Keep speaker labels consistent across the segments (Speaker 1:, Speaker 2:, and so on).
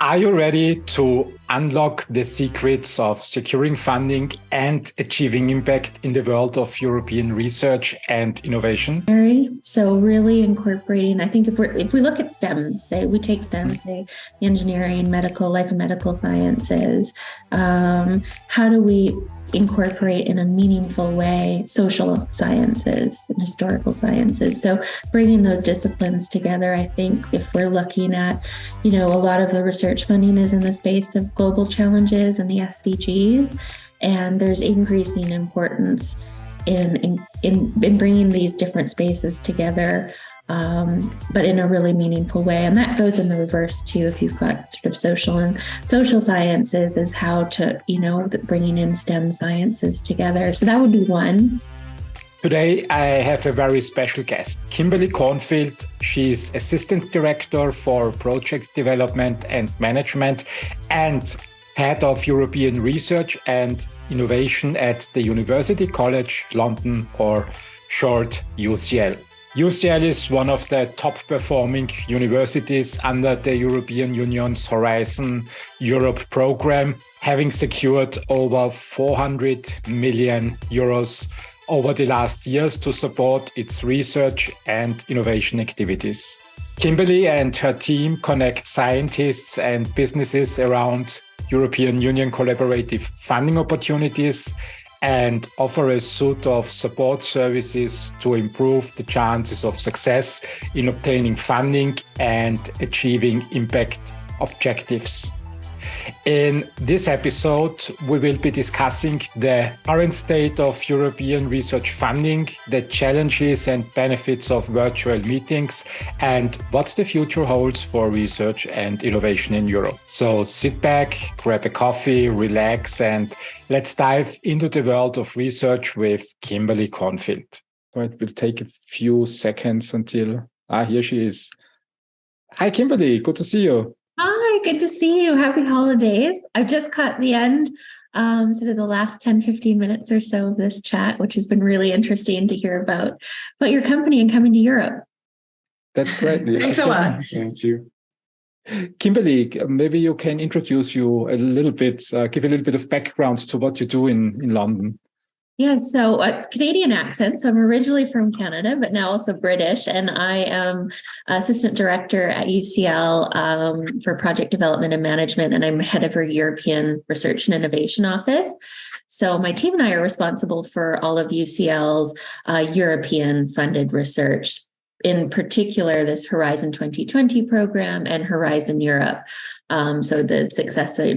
Speaker 1: Are you ready to unlock the secrets of securing funding and achieving impact in the world of European research and innovation?
Speaker 2: So really incorporating, I think if we look at STEM, say we take STEM, say engineering, medical, life and medical sciences, how do we incorporate in a meaningful way social sciences and historical sciences? So bringing those disciplines together, I think if we're looking at, a lot of the research funding is in the space of global challenges and the SDGs, and there's increasing importance in bringing these different spaces together, but in a really meaningful way. And that goes in the reverse too. If you've got sort of social sciences, is how to, bringing in STEM sciences together. So that would be one.
Speaker 1: Today, I have a very special guest, Kimberly Cornfield. She's Assistant Director for Project Development and Management and Head of European Research and Innovation at the University College London, or short UCL. UCL is one of the top performing universities under the European Union's Horizon Europe program, having secured over 400 million euros over the last years to support its research and innovation activities. Kimberly and her team connect scientists and businesses around European Union collaborative funding opportunities and offer a suite of support services to improve the chances of success in obtaining funding and achieving impact objectives. In this episode, we will be discussing the current state of European research funding, the challenges and benefits of virtual meetings, and what the future holds for research and innovation in Europe. So sit back, grab a coffee, relax, and let's dive into the world of research with Kimberly Cornfield. So it will take a few seconds until, here she is. Hi, Kimberly, good to see you.
Speaker 2: Hi, good to see you. Happy holidays. I've just caught the end, sort of the last 10, 15 minutes or so of this chat, which has been really interesting to hear about your company and coming to Europe.
Speaker 1: That's great.
Speaker 3: Thanks a lot.
Speaker 1: Thank you. Kimberly, maybe you can introduce you a little bit, give a little bit of background to what you do in London.
Speaker 2: Yeah, so it's Canadian accent. So I'm originally from Canada, but now also British. And I am Assistant Director at UCL for Project Development and Management, and I'm head of our European Research and Innovation Office. So my team and I are responsible for all of UCL's European funded research, in particular this Horizon 2020 program and Horizon Europe. So the successor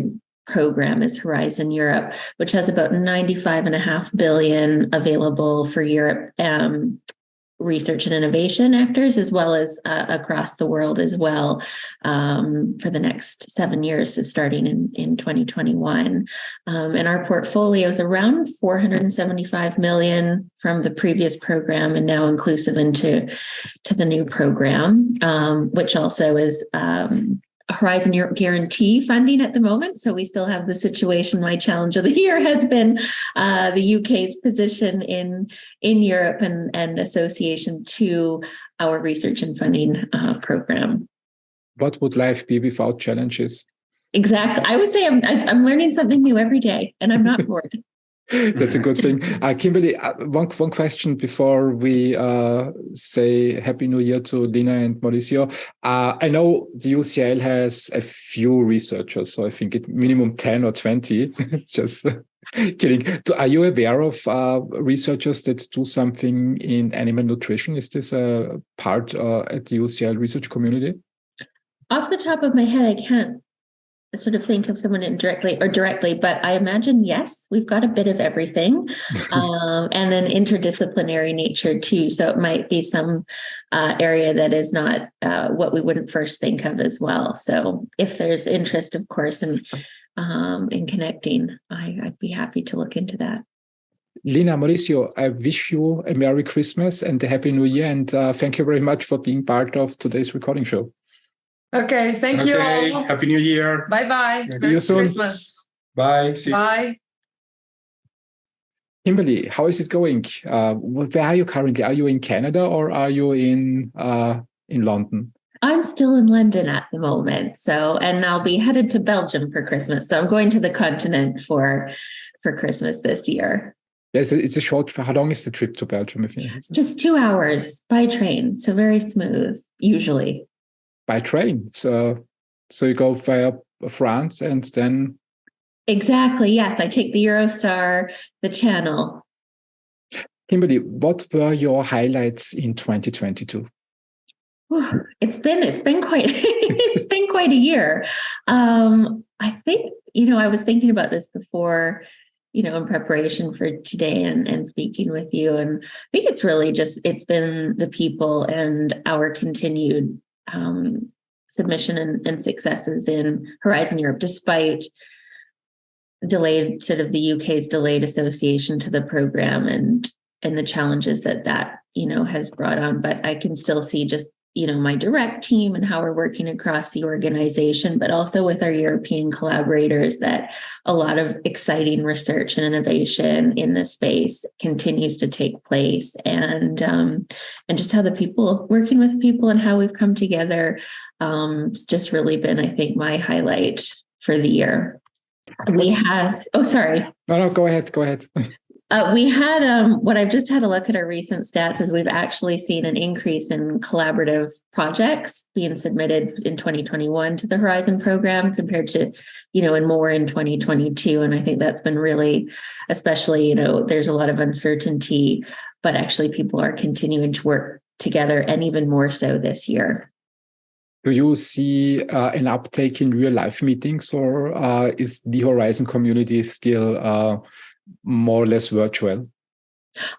Speaker 2: program is Horizon Europe, which has about 95.5 billion available for Europe research and innovation actors, as well as across the world as well, for the next 7 years, so starting in 2021. And our portfolio is around 475 million from the previous program, and now inclusive into the new program, which also is Horizon Europe guarantee funding at the moment. So we still have the situation. My challenge of the year has been the UK's position in Europe and association to our research and funding program.
Speaker 1: What would life be without challenges?
Speaker 2: Exactly. I would say I'm learning something new every day, and I'm not bored.
Speaker 1: That's a good thing. Kimberly, one question before we say Happy New Year to Lina and Mauricio. I know the UCL has a few researchers, so I think it minimum 10 or 20. Just kidding. Are you aware of researchers that do something in animal nutrition? Is this a part at the UCL research community?
Speaker 2: Off the top of my head, I can't sort of think of someone indirectly or directly, but I imagine, yes, we've got a bit of everything, and then interdisciplinary nature too. So it might be some area that is not what we wouldn't first think of as well. So if there's interest, of course, in connecting, I'd be happy to look into that.
Speaker 1: Lina, Mauricio, I wish you a Merry Christmas and a Happy New Year, and thank you very much for being part of today's recording show.
Speaker 3: Okay, thank you all.
Speaker 4: Happy New Year.
Speaker 3: Bye-bye.
Speaker 1: See you soon.
Speaker 3: Christmas.
Speaker 4: Bye.
Speaker 3: Bye.
Speaker 1: Kimberly, how is it going? Where are you currently? Are you in Canada or are you in London?
Speaker 2: I'm still in London at the moment. So, and I'll be headed to Belgium for Christmas. So I'm going to the continent for Christmas this year.
Speaker 1: Yes, it's a short. How long is the trip to Belgium?
Speaker 2: Just 2 hours by train. So very smooth, usually.
Speaker 1: By train. So you go via France and then.
Speaker 2: Exactly. Yes. I take the Eurostar, the Channel.
Speaker 1: Kimberly, what were your highlights in 2022?
Speaker 2: It's been quite it's been quite a year. I think, I was thinking about this before, in preparation for today and speaking with you. And I think it's really it's been the people and our continued submission and successes in Horizon Europe, despite delayed the UK's delayed association to the program and the challenges that has brought on. But I can still see just my direct team and how we're working across the organization, but also with our European collaborators, that a lot of exciting research and innovation in this space continues to take place, and just how the people working with people and how we've come together, it's just really been, I think, my highlight for the year. We had, sorry.
Speaker 1: No, go ahead.
Speaker 2: We had what I've just had a look at our recent stats is we've actually seen an increase in collaborative projects being submitted in 2021 to the Horizon program compared to, and more in 2022. And I think that's been really, especially, there's a lot of uncertainty, but actually people are continuing to work together, and even more so this year.
Speaker 1: Do you see an uptake in real life meetings, or is the Horizon community still more or less virtual?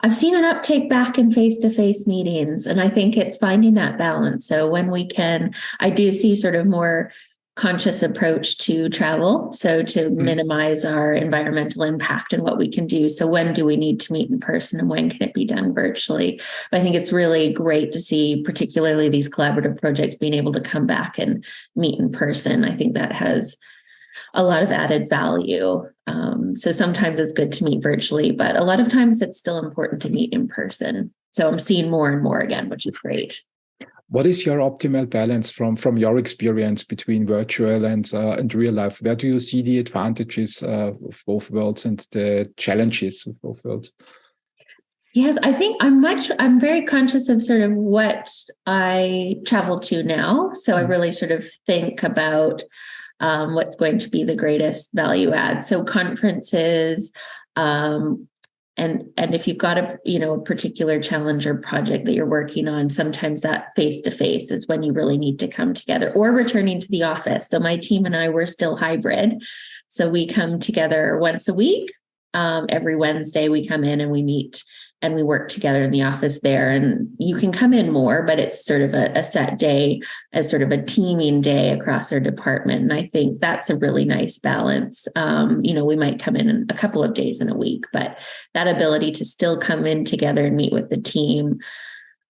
Speaker 2: I've seen an uptake back in face-to-face meetings, and I think it's finding that balance. So when we can, I do see sort of more conscious approach to travel, so to minimize our environmental impact and what we can do. So when do we need to meet in person, and when can it be done virtually? But I think it's really great to see, particularly these collaborative projects, being able to come back and meet in person. I think that has a lot of added value. So sometimes it's good to meet virtually, but a lot of times it's still important to meet in person. So I'm seeing more and more again, which is great.
Speaker 1: What is your optimal balance from your experience between virtual and real life? Where do you see the advantages of both worlds and the challenges of both worlds?
Speaker 2: Yes, I think I'm very conscious of sort of what I travel to now. So I really sort of think about what's going to be the greatest value add. So conferences, and if you've got a particular challenge or project that you're working on, sometimes that face-to-face is when you really need to come together, or returning to the office. So my team and I, we're still hybrid. So we come together once a week. Every Wednesday we come in and we meet and we work together in the office there. And you can come in more, but it's sort of a set day, as sort of a teaming day across our department. And I think that's a really nice balance. We might come in a couple of days in a week, but that ability to still come in together and meet with the team,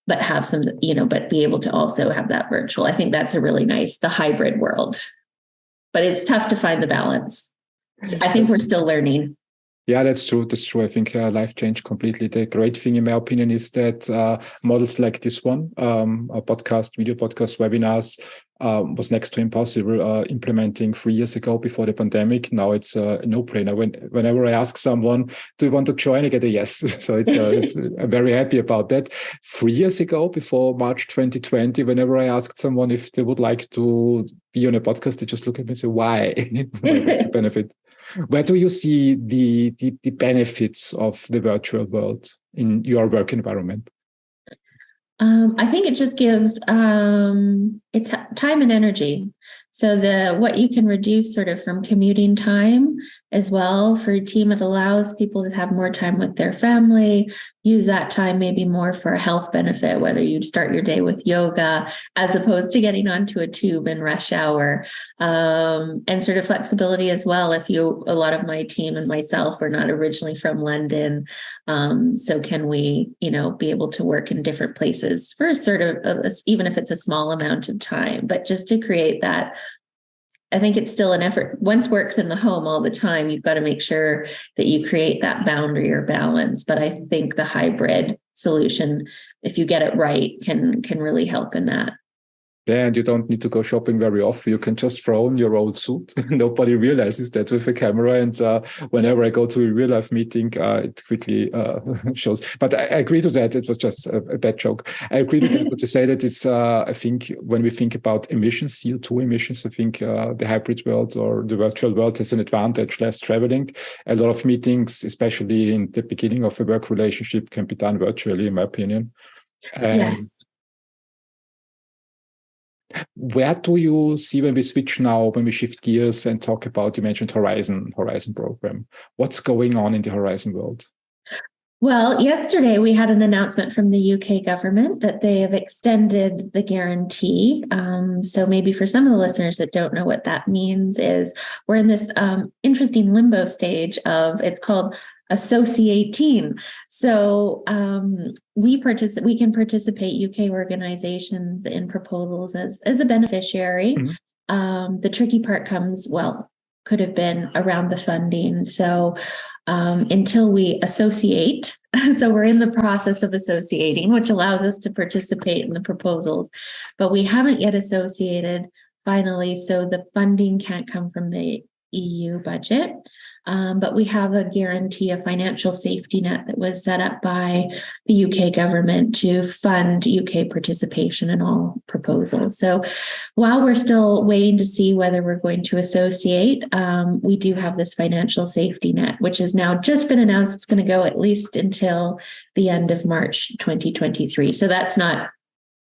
Speaker 2: but have some, but be able to also have that virtual. I think that's a really nice, the hybrid world, but it's tough to find the balance. I think we're still learning.
Speaker 1: Yeah, that's true. I think life changed completely. The great thing, in my opinion, is that models like this one, video podcast, webinars, was next to impossible implementing 3 years ago before the pandemic. Now it's a no-brainer. Whenever I ask someone, do you want to join, I get a yes. So I'm very happy about that. 3 years ago, before March 2020, whenever I asked someone if they would like to be on a podcast, they just look at me and say, why? What's the benefit? Where do you see the benefits of the virtual world in your work environment?
Speaker 2: I think it just gives it's time and energy. So what you can reduce sort of from commuting time as well for a team, it allows people to have more time with their family, use that time maybe more for a health benefit, whether you start your day with yoga as opposed to getting onto a tube in rush hour, and sort of flexibility as well. A lot of my team and myself are not originally from London. So can we, be able to work in different places for sort of, even if it's a small amount of time, but just to create that. I think it's still an effort. Once work's in the home all the time, you've got to make sure that you create that boundary or balance. But I think the hybrid solution, if you get it right, can really help in that.
Speaker 1: Yeah, and you don't need to go shopping very often. You can just throw on your old suit. Nobody realizes that with a camera. And whenever I go to a real life meeting, it quickly shows. But I agree to that. It was just a bad joke. I agree to that. But to say that it's, I think when we think about emissions, CO2 emissions, I think the hybrid world or the virtual world has an advantage, less traveling. A lot of meetings, especially in the beginning of a work relationship, can be done virtually, in my opinion. And
Speaker 2: Yes.
Speaker 1: where do you see when we switch now, when we shift gears and talk about, you mentioned Horizon program. What's going on in the Horizon world?
Speaker 2: Well, yesterday we had an announcement from the UK government that they have extended the guarantee. So maybe for some of the listeners that don't know what that means is we're in this interesting limbo stage of, it's called associating. So we can participate, UK organizations, in proposals as a beneficiary. Mm-hmm. The tricky part could have been around the funding. So until we associate, so we're in the process of associating, which allows us to participate in the proposals, but we haven't yet associated finally. So the funding can't come from the EU budget. But we have a guarantee, a financial safety net that was set up by the UK government to fund UK participation in all proposals. So while we're still waiting to see whether we're going to associate, we do have this financial safety net, which has now just been announced. It's going to go at least until the end of March 2023. So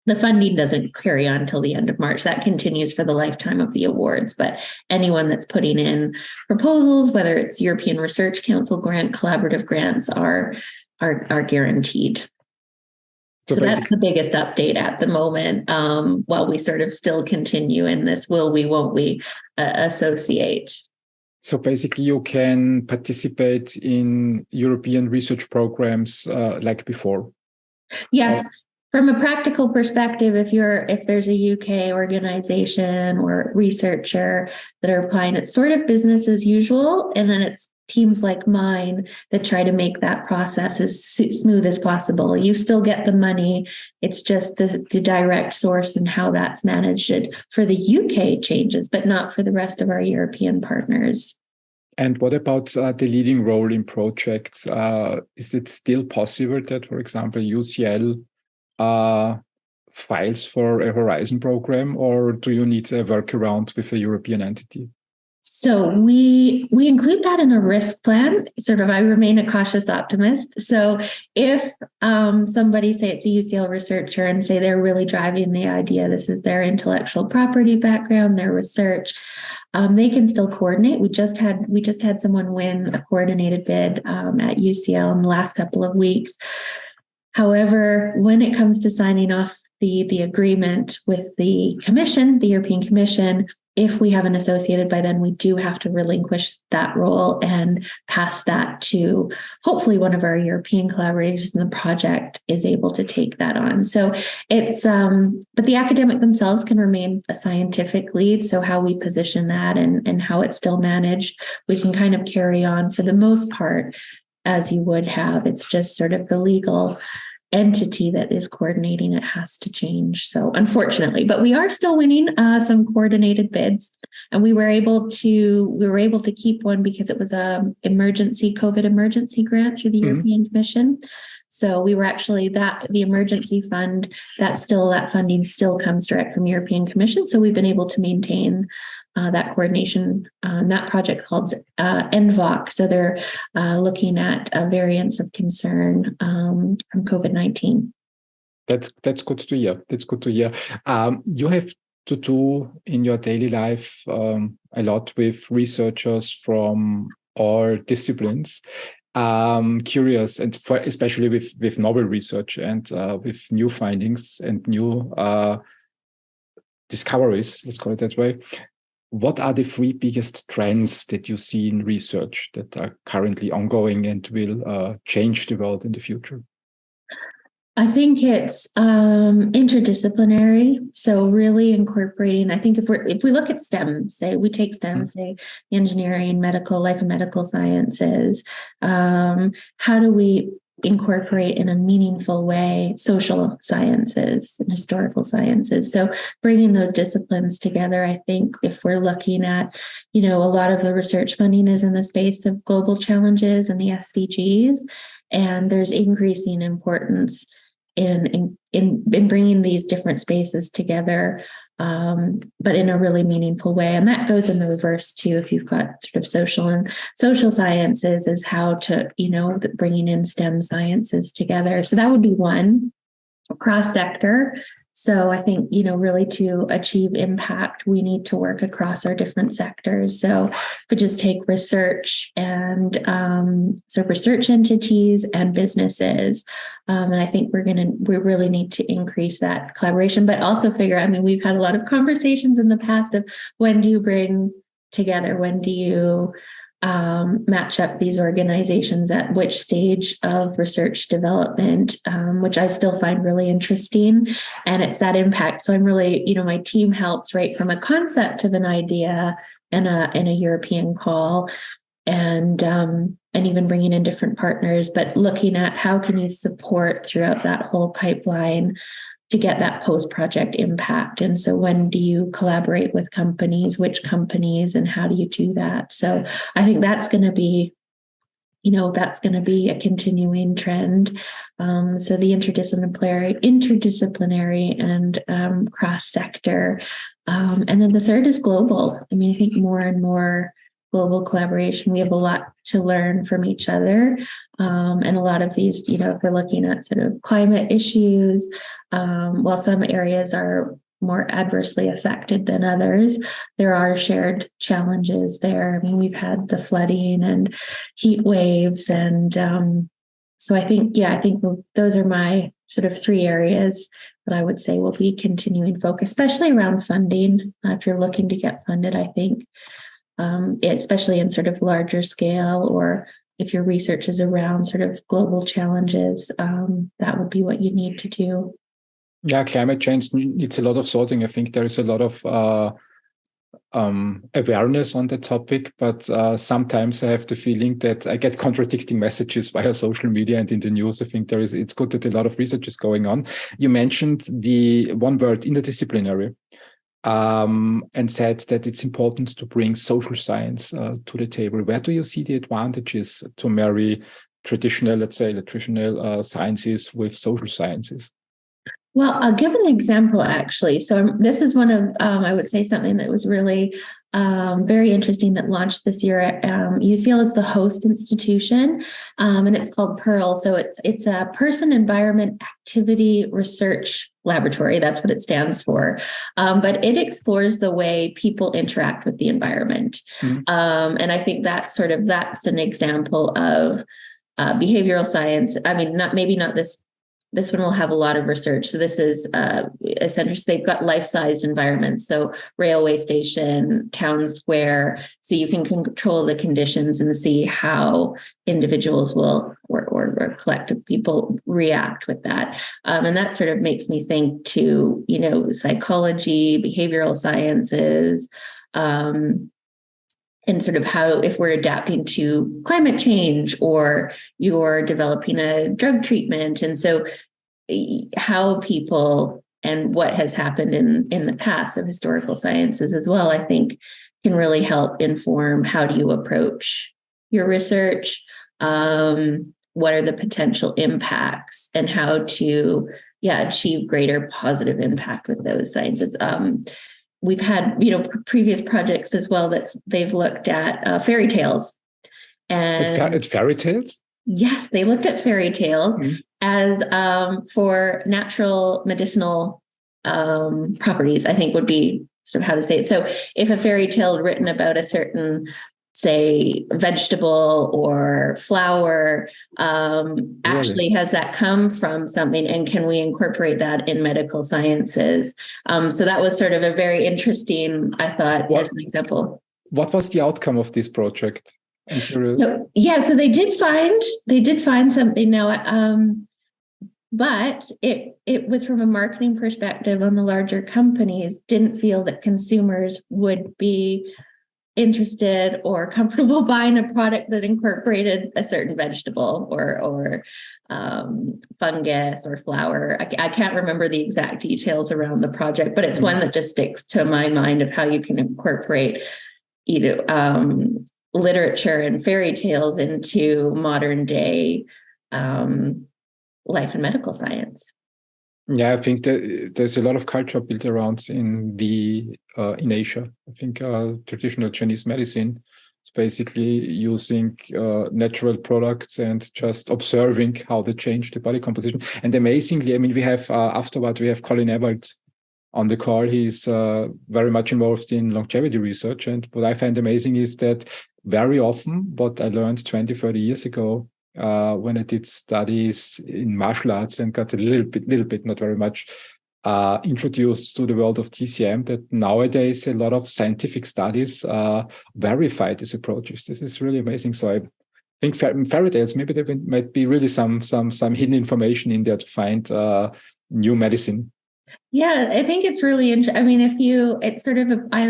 Speaker 2: the funding doesn't carry on until the end of March. That continues for the lifetime of the awards. But anyone that's putting in proposals, whether it's European Research Council grant, collaborative grants, are guaranteed. So that's the biggest update at the moment, while we sort of still continue in this will we, won't we associate.
Speaker 1: So basically you can participate in European research programs like before?
Speaker 2: Yes. From a practical perspective, if there's a UK organization or researcher that are applying, it's sort of business as usual. And then it's teams like mine that try to make that process as smooth as possible. You still get the money. It's just the direct source and how that's managed for the UK changes, but not for the rest of our European partners.
Speaker 1: And what about the leading role in projects? Is it still possible that, for example, UCL files for a Horizon program, or do you need a workaround with a European entity?
Speaker 2: So we include that in a risk plan. Sort of, I remain a cautious optimist. So if somebody, say it's a UCL researcher, and say they're really driving the idea, this is their intellectual property background, their research, they can still coordinate. We just had someone win a coordinated bid at UCL in the last couple of weeks. However, when it comes to signing off the agreement with the Commission, the European Commission, if we haven't associated by then, we do have to relinquish that role and pass that to hopefully one of our European collaborators in the project is able to take that on. So it's, but the academic themselves can remain a scientific lead. So how we position that and how it's still managed, we can kind of carry on for the most part as you would have. It's just sort of the legal entity that is coordinating it has to change. So unfortunately, but we are still winning some coordinated bids, and we were able to keep one because it was a COVID emergency grant through the European Commission. So we were actually the emergency fund that funding still comes direct from European Commission. So we've been able to maintain that coordination on that project called NVOC. So they're looking at variants of concern from COVID-19.
Speaker 1: That's good to hear. That's good to hear. You have to do in your daily life a lot with researchers from all disciplines. Curious, and especially with novel research and with new findings and new discoveries, let's call it that way. What are the three biggest trends that you see in research that are currently ongoing and will change the world in the future?
Speaker 2: I think it's interdisciplinary. So really incorporating, I think if we look at STEM, say we take STEM, say engineering, medical, life and medical sciences, how do we incorporate in a meaningful way social sciences and historical sciences. So bringing those disciplines together, I think if we're looking at, a lot of the research funding is in the space of global challenges and the SDGs, and there's increasing importance in bringing these different spaces together, but in a really meaningful way. And that goes in the reverse too. If you've got sort of social sciences, is how to, bringing in STEM sciences together. So that would be one. Cross sector. So I think, really to achieve impact, we need to work across our different sectors. So if we just take research and research entities and businesses, and I think we really need to increase that collaboration, but also we've had a lot of conversations in the past of when do you bring together, when do you match up these organizations at which stage of research development, which I still find really interesting. And it's that impact. So I'm really, my team helps right from a concept of an idea and a European call, and even bringing in different partners, but looking at how can you support throughout that whole pipeline to get that post-project impact. And so when do you collaborate with companies, which companies, and how do you do that? So I think that's going to be, a continuing trend. So the interdisciplinary and cross-sector. And then the third is global. I think more and more global collaboration. We have a lot to learn from each other. And a lot of these, if we're looking at sort of climate issues, while some areas are more adversely affected than others, there are shared challenges there. We've had the flooding and heat waves. And so I think those are my sort of three areas that I would say will be continuing focus, especially around funding. If you're looking to get funded, I think, especially in sort of larger scale, or if your research is around sort of global challenges, that would be what you need to do.
Speaker 1: Yeah, climate change needs a lot of sorting. I think there is a lot of awareness on the topic, but sometimes I have the feeling that I get contradicting messages via social media and in the news. I think it's good that a lot of research is going on. You mentioned the one word, interdisciplinary. And said that it's important to bring social science to the table. Where do you see the advantages to marry traditional sciences with social sciences?
Speaker 2: Well, I'll give an example, actually. So this is one of, I would say, something that was really very interesting that launched this year. UCL is the host institution, and it's called PEARL. So it's a Person Environment Activity Research Laboratory. That's what it stands for. But it explores the way people interact with the environment. Mm-hmm. And I think that's an example of behavioral science. Maybe not this. This one will have a lot of research. So this is essentially, they've got life-sized environments. So railway station, town square. So you can control the conditions and see how individuals will or collective people react with that. And that sort of makes me think to, psychology, behavioral sciences, and sort of how, if we're adapting to climate change or you're developing a drug treatment. And so how people and what has happened in the past of historical sciences as well, I think can really help inform how do you approach your research, what are the potential impacts, and how to achieve greater positive impact with those sciences. We've had, previous projects as well that they've looked at fairy tales. And
Speaker 1: it's fairy tales?
Speaker 2: Yes, they looked at fairy tales as for natural medicinal properties, I think would be sort of how to say it. So if a fairy tale written about a certain, say, vegetable or flower, actually has that come from something, and can we incorporate that in medical sciences? So that was sort of a very interesting, I thought, as an example.
Speaker 1: What was the outcome of this project?
Speaker 2: So they did find something now, but it was from a marketing perspective on the larger companies, didn't feel that consumers would be interested or comfortable buying a product that incorporated a certain vegetable or fungus or flower. I can't remember the exact details around the project, but it's one that just sticks to my mind of how you can incorporate, literature and fairy tales into modern day life and medical science.
Speaker 1: Yeah, I think that there's a lot of culture built around in Asia. I think traditional Chinese medicine is basically using natural products and just observing how they change the body composition. And amazingly, I mean, we have afterward we have Colin Ewald on the call. He's very much involved in longevity research. And what I find amazing is that very often, what I learned 20, 30 years ago, when I did studies in martial arts and got a little bit, not very much, introduced to the world of TCM, that nowadays a lot of scientific studies verify these approaches. This is really amazing. So I think fairy tales, maybe there might be really some hidden information in there to find new medicine.
Speaker 2: Yeah, I think it's really interesting. I mean, I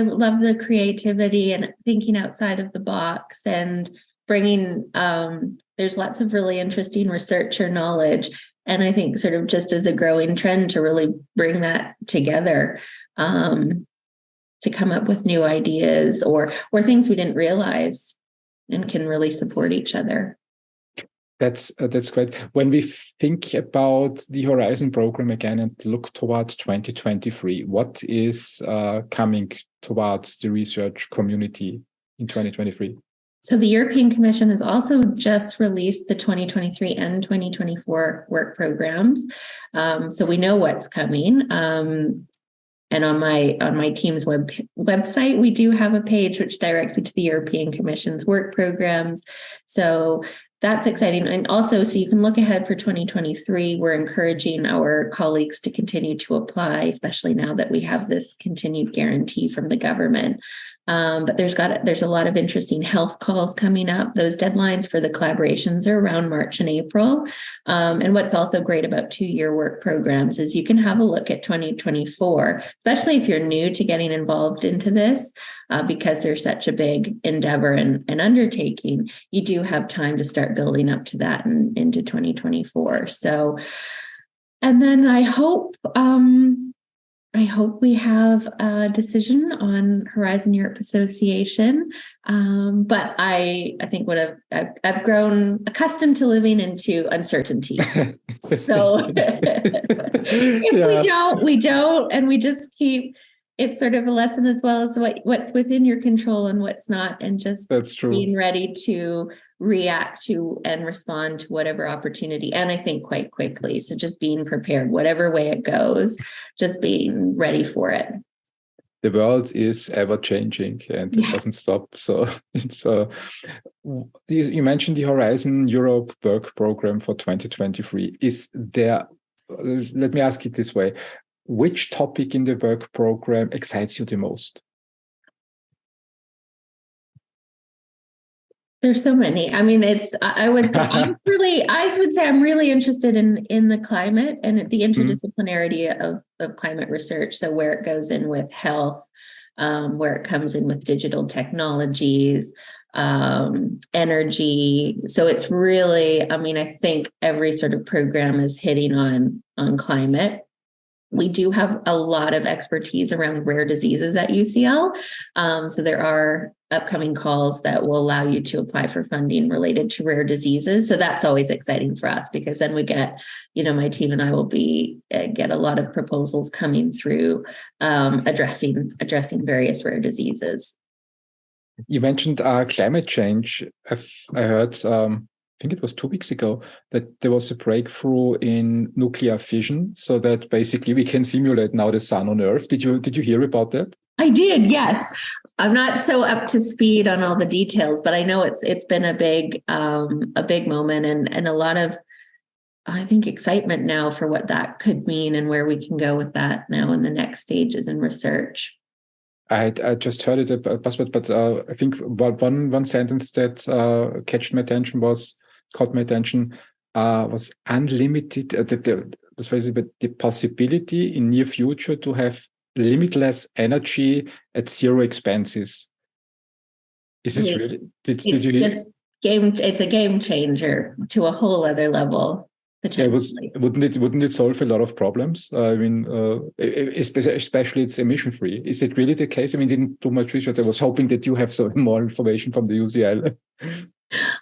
Speaker 2: love the creativity and thinking outside of the box and bringing, there's lots of really interesting research or knowledge. And I think sort of just as a growing trend to really bring that together, to come up with new ideas or things we didn't realize and can really support each other.
Speaker 1: That's great. When we think about the Horizon program again and look towards 2023, what is coming towards the research community in 2023?
Speaker 2: So the European Commission has also just released the 2023 and 2024 work programs. So we know what's coming. And on my team's website, we do have a page which directs you to the European Commission's work programs. So that's exciting. And also, so you can look ahead for 2023. We're encouraging our colleagues to continue to apply, especially now that we have this continued guarantee from the government. But there's a lot of interesting health calls coming up. Those deadlines for the collaborations are around March and April. And what's also great about 2-year work programs is you can have a look at 2024, especially if you're new to getting involved into this, because there's such a big endeavor and undertaking. You do have time to start building up to that and into 2024. So, and then I hope we have a decision on Horizon Europe Association. But I think I've grown accustomed to living into uncertainty. So if we don't, and we just keep, it's sort of a lesson as well as what's within your control and what's not, and just being ready to react to and respond to whatever opportunity. And I think quite quickly. So just being prepared, whatever way it goes, just being ready for it.
Speaker 1: The world is ever changing and it doesn't stop. So it's you mentioned the Horizon Europe work program for 2023. Is there, let me ask it this way, which topic in the work program excites you the most?
Speaker 2: There's so many. I mean, I would say I'm really interested in the climate and the interdisciplinarity of climate research. So where it goes in with health, where it comes in with digital technologies, energy. So it's really, I mean, I think every sort of program is hitting on climate. We do have a lot of expertise around rare diseases at UCL. So there are upcoming calls that will allow you to apply for funding related to rare diseases. So that's always exciting for us, because then we get, my team and I will get a lot of proposals coming through addressing various rare diseases.
Speaker 1: You mentioned climate change. I heard, I think it was 2 weeks ago, that there was a breakthrough in nuclear fission, so that basically we can simulate now the sun on Earth. Did you hear about that?
Speaker 2: I did, yes. I'm not so up to speed on all the details, but I know it's been a big moment and a lot of, I think, excitement now for what that could mean and where we can go with that now in the next stages in research.
Speaker 1: I just heard it, but I think one sentence that caught my attention was unlimited. The possibility in near future to have limitless energy at zero expenses. Is this really? Did
Speaker 2: It's
Speaker 1: you?
Speaker 2: just it's a game changer to a whole other level, potentially.
Speaker 1: Wouldn't it solve a lot of problems? I mean, especially it's emission free. Is it really the case? I mean, didn't do much research. I was hoping that you have some more information from the UCL.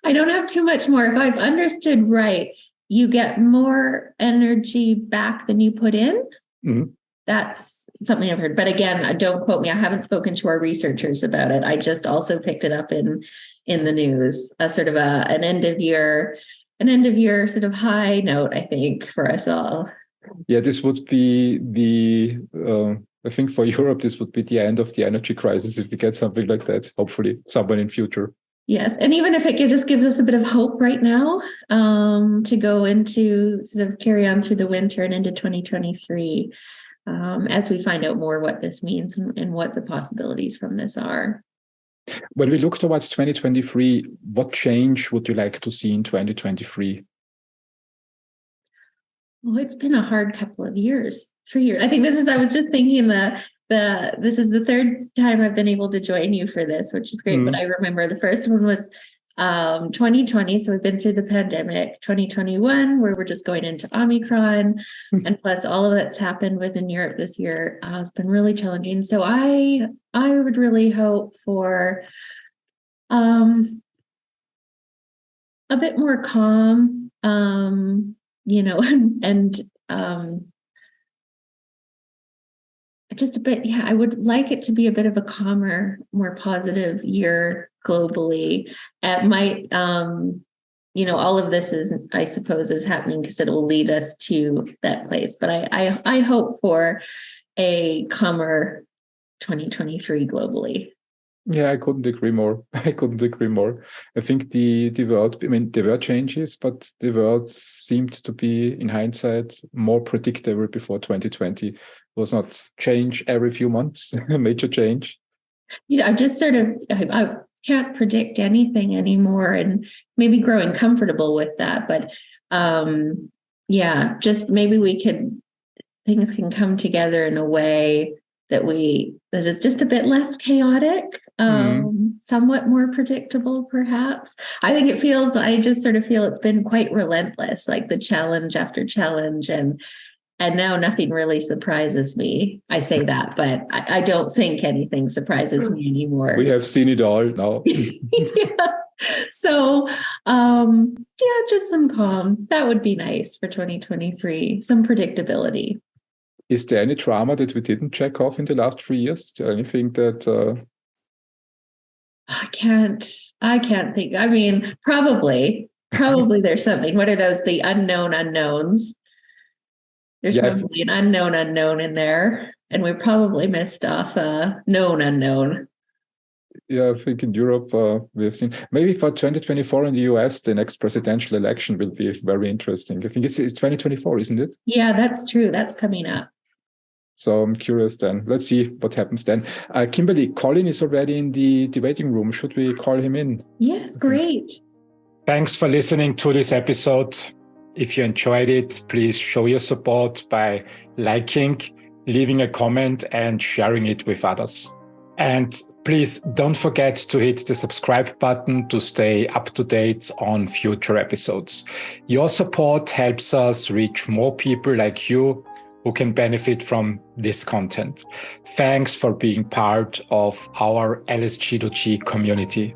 Speaker 2: I don't have too much more. If I've understood right, you get more energy back than you put in.
Speaker 1: Mm-hmm.
Speaker 2: That's something I've heard. But again, don't quote me. I haven't spoken to our researchers about it. I just also picked it up in the news, a sort of an end of year sort of high note, I think, for us all.
Speaker 1: Yeah, this would be I think for Europe, this would be the end of the energy crisis if we get something like that, hopefully someone in future.
Speaker 2: Yes. And even if it just gives us a bit of hope right now, to go into sort of carry on through the winter and into 2023, as we find out more what this means and what the possibilities from this are.
Speaker 1: When we look towards 2023, what change would you like to see in 2023?
Speaker 2: Well, it's been a hard couple of years, 3 years. I think I was just thinking this is the third time I've been able to join you for this, which is great. Mm-hmm. But I remember the first one was 2020. So we've been through the pandemic. 2021, where we're just going into Omicron, and plus all of that's happened within Europe this year has been really challenging. So I would really hope for a bit more calm, and just a bit, I would like it to be a bit of a calmer, more positive year globally. It might, all of this I suppose is happening because it will lead us to that place. But I hope for a calmer 2023 globally.
Speaker 1: Yeah, I couldn't agree more. I think the world, there were changes, but the world seemed to be, in hindsight, more predictable before 2020. It was not change every few months, a major change.
Speaker 2: I'm just sort of, I can't predict anything anymore, and maybe growing comfortable with that. But just maybe things can come together in a way that is just a bit less chaotic, somewhat more predictable, perhaps. I just sort of feel it's been quite relentless, like the challenge after challenge, and now nothing really surprises me. I say that, but I don't think anything surprises me anymore.
Speaker 1: We have seen it all now.
Speaker 2: Yeah. So, just some calm. That would be nice for 2023, some predictability.
Speaker 1: Is there any drama that we didn't check off in the last 3 years? Is there anything that...
Speaker 2: I can't think. I mean, probably there's something. What are those? The unknown unknowns. There's probably an unknown unknown in there. And we probably missed off a known unknown.
Speaker 1: Yeah, I think in Europe, we have seen maybe for 2024 in the US, the next presidential election will be very interesting. I think it's 2024, isn't it?
Speaker 2: Yeah, that's true. That's coming up.
Speaker 1: So I'm curious then. Let's see what happens then. Kimberly, Colin is already in the waiting room. Should we call him in?
Speaker 2: Yes, great.
Speaker 1: Thanks for listening to this episode. If you enjoyed it, please show your support by liking, leaving a comment, and sharing it with others. And please don't forget to hit the subscribe button to stay up to date on future episodes. Your support helps us reach more people like you who can benefit from this content. Thanks for being part of our LSG2G community.